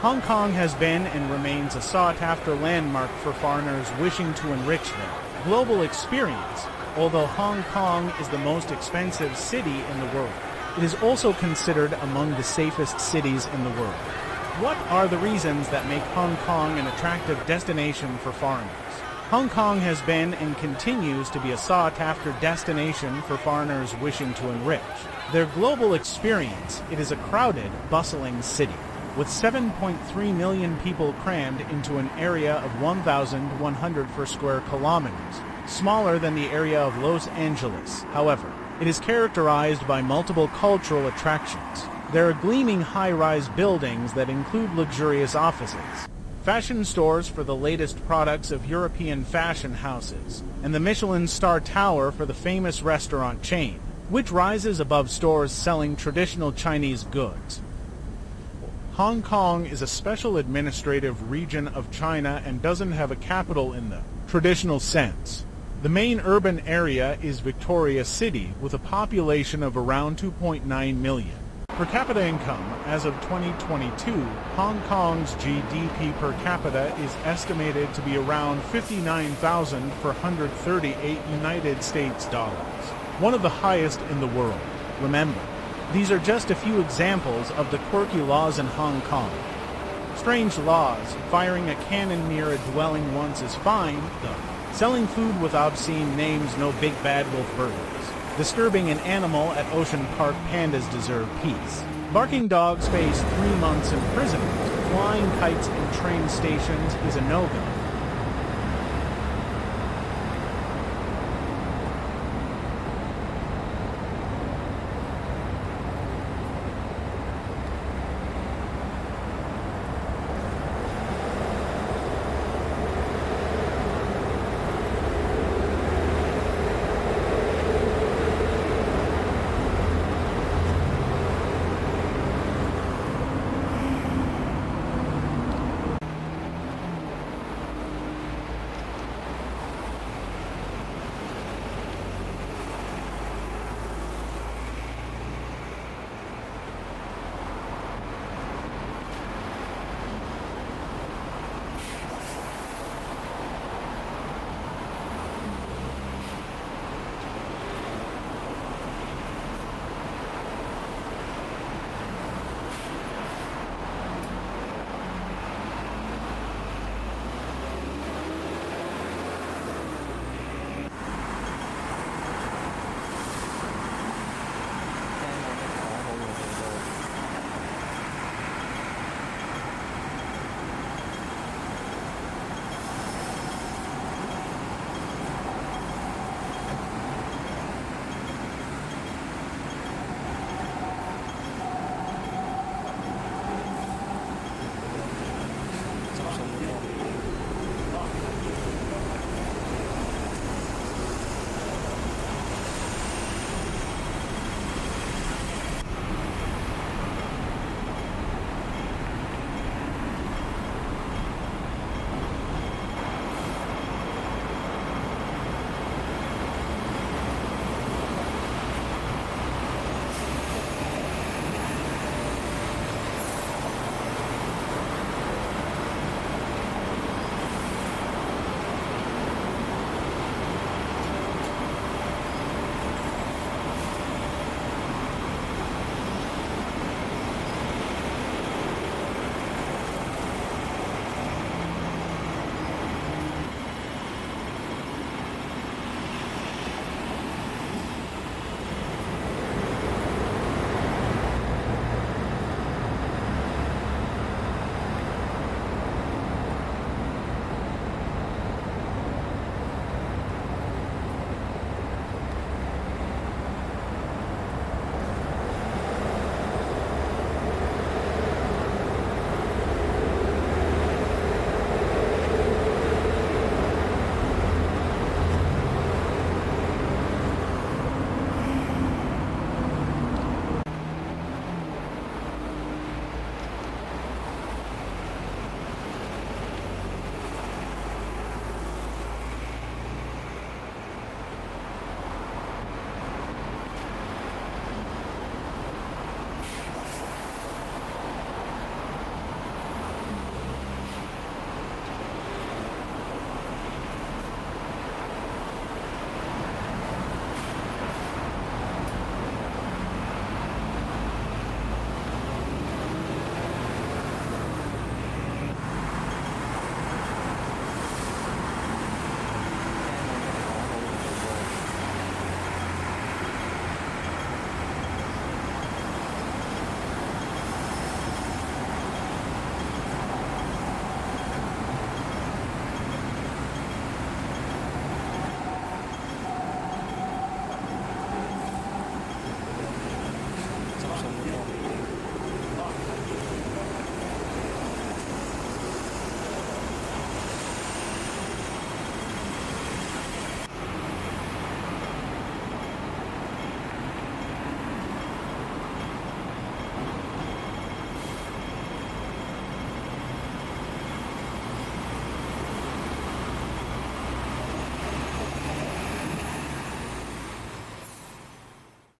Hong Kong has been and remains a sought-after landmark for foreigners wishing to enrich their global experience. Although Hong Kong is the most expensive city in the world, it is also considered among the safest cities in the world. What are the reasons that make Hong Kong an attractive destination for foreigners? Hong Kong has been and continues to be a sought-after destination for foreigners wishing to enrich their global experience. It is a crowded, bustling city, with 7.3 million people crammed into an area of 1,104 square kilometers, smaller than the area of Los Angeles. However, it is characterized by multiple cultural attractions. There are gleaming high-rise buildings that include luxurious offices, fashion stores for the latest products of European fashion houses, and the Michelin Star Tower for the famous restaurant chain, which rises above stores selling traditional Chinese goods. Hong Kong is a special administrative region of China and doesn't have a capital in the traditional sense. The main urban area is Victoria City, with a population of around 2.9 million. Per capita income, as of 2022, Hong Kong's GDP per capita is estimated to be around $59,438 United States dollars, one of the highest in the world. Remember, these are just a few examples of the quirky laws in Hong Kong. Strange laws: firing a cannon near a dwelling once is fine, though. Selling food with obscene names, no big bad wolf burgers. Disturbing an animal at Ocean Park, pandas deserve peace. Barking dogs face 3 months imprisonment. Flying kites in train stations is a no-go.